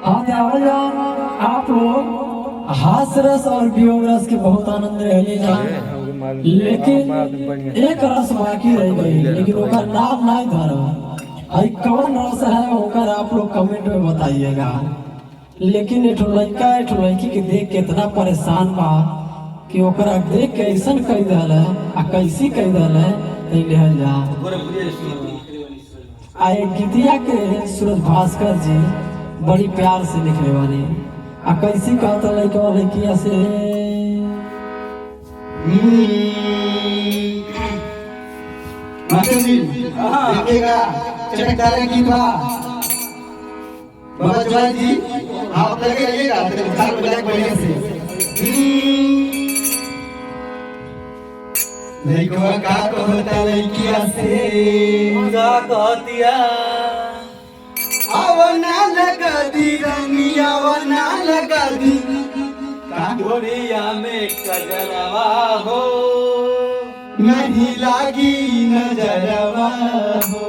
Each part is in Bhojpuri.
हाँ देवरिया आप लोग हास रस और वियोग रस के बहुत आनंद रहे जान, लेकिन एक रस बाकी रह गई, लेकिन ओकर नाम नहीं धरा। आई कौन रस है ओकर आप लोग कमेंट में बताइएगा। लेकिन एक लड़का एक लड़की के देख के इतना परेशान बा कि ओकरा देख के ऐसा कह दिल है आ कैसी कह दिल है लिहल जा। आए गीतिया के सूरज भास्कर जी बड़ी प्यार से लिखने वाली आ कैसी कहता लड़का लड़किया से देखिएगा चटकदार गीत बा बाबा जवाई जी आप लगे रहिएगा ताल बजा बढ़िया से। लड़का का कहता लड़किया से का कहतिया आवना लगा दी रंगिया आवना लगा दी कांगोरिया में कजरवा हो नहीं लागी नजरवा हो।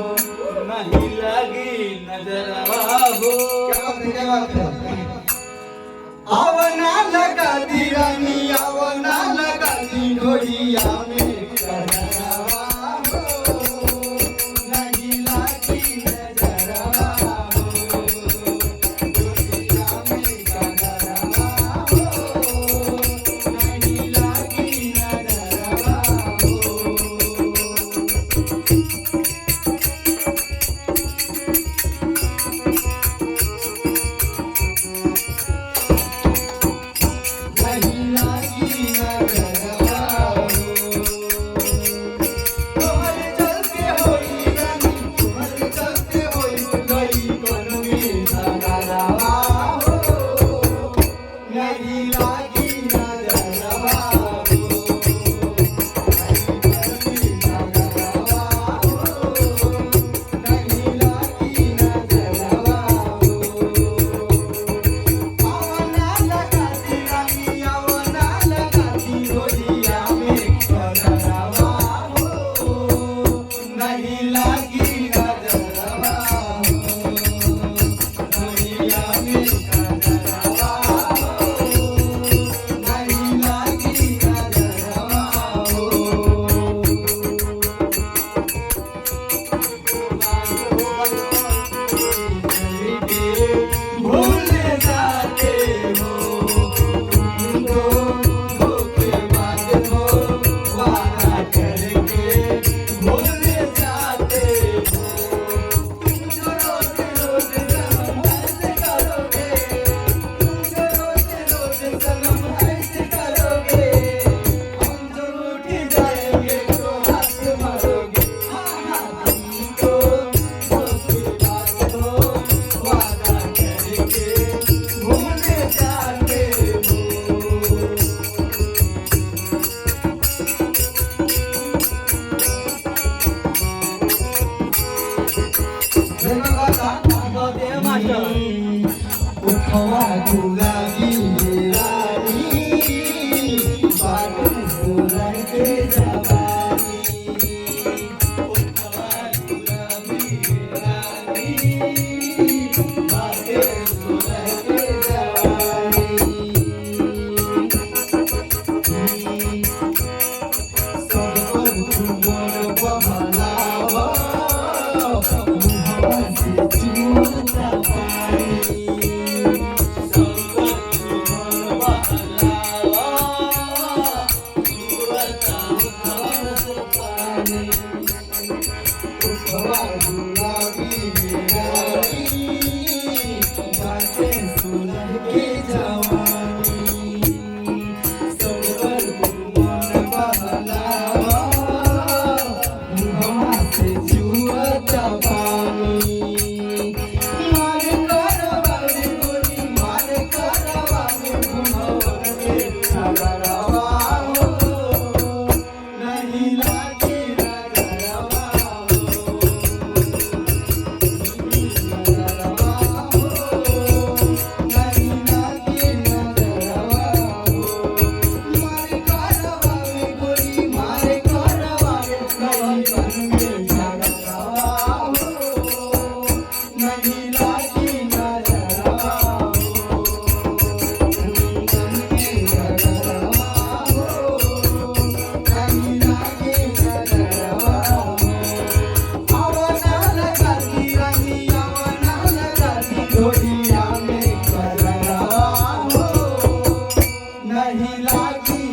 नहीं लगी नजरवा हो। क्या बात है आवना लगा दी रानी आवना लगा दी डोरिया में कजरवा हो नहीं लागी नजरवा हो डोरिया में कजरवा हो नहीं लागी नजरवा हो। उठवा गुलाबी रानी बाटन सुरन के जवानी उठवा गुलाबी रानी बाटन सुरन के जवानी सब पर तुमर बहलावा मुहवा से चूता पानी नहीं लागी